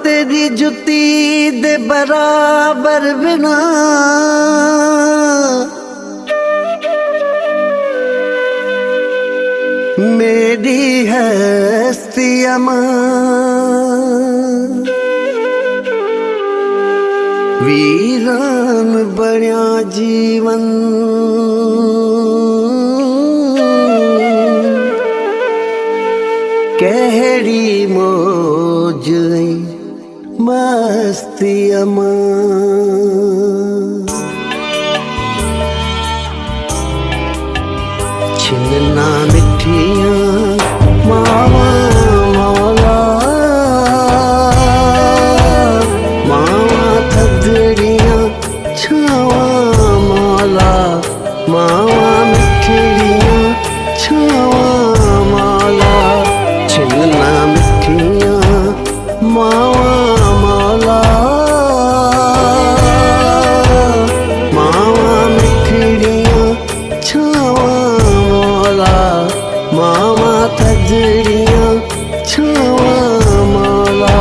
तेरी जुती दे बराबर बिना मेरी हस्ती अमा वीरान बण्या जीवन कहड़ी मौज मस्ती अमा छिन्ना मिठियां मावा मौला मावा थदड़ियां छावा मौला मावा मिठड़ियां छावा मौला छिन्ना मिठियां मावा मौला मावा मिठड़ियां छावा मावा थदड़ियां छावा मौला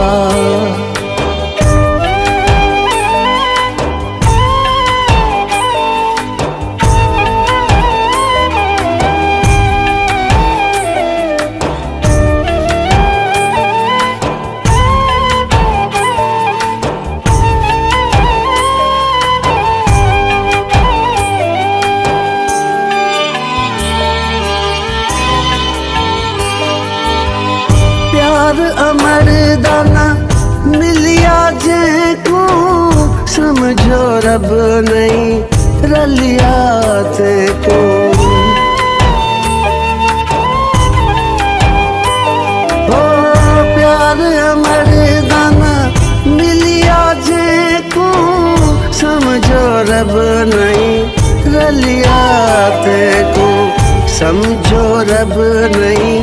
अमरदाना मिलिया जेको समझो रब नहीं रलिया तेको ओ प्यार अमरदाना मिलिया जेको समझो रब नहीं रलिया तेको समझो रब नहीं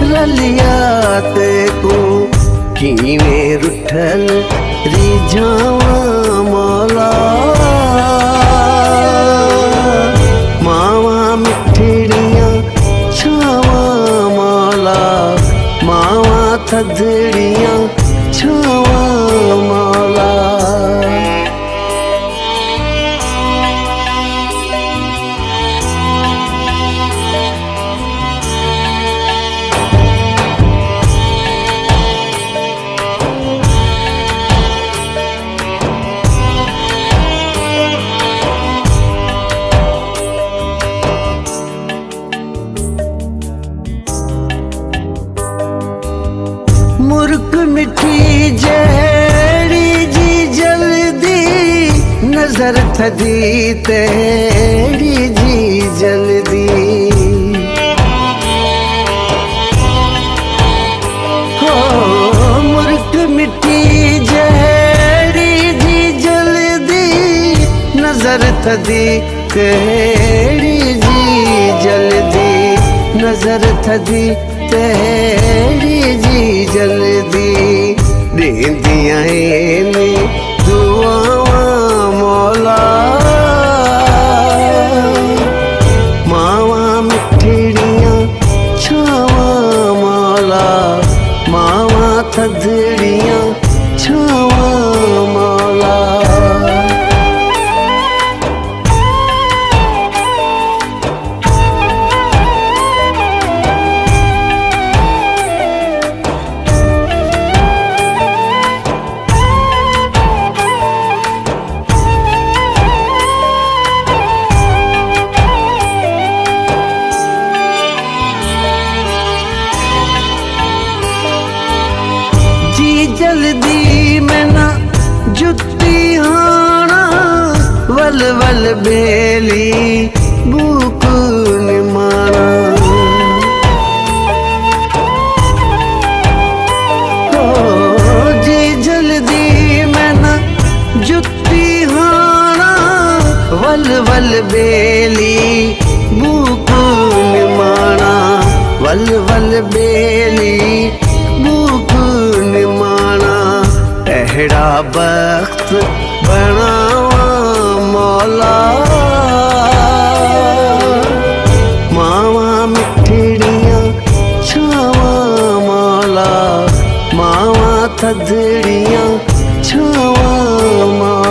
रलिया तेको किवें रुठल रिझावा मौला मावा मिठड़ियां छावा मौला मावा थदड़ियां छावा मौला मुर्क मिठी जहड़ी जी जल्दी नजर थदी तेरी जी जल्दी हो मुर्क मिठी जहड़ी जी जल्दी नजर थदी तेरी जी जल्दी नजर थदी तेरी जी जल्दी देंदियां ने दुआवा मौला मावा मिठड़ियां छावा मौला मावा थदड़ियां छावा मौला जल्दी में ना जुत्ती हाना वल वल बेली भूख निमाना हो जी जल्दी में ना जुत्ती हाना वल वल बेली भूख निमाना वल वल बेली भूख निमाना अहड़ा बख्त बनावा मौला मावा मिठड़ियां छावा मौला मावा थदड़ियां छावा मां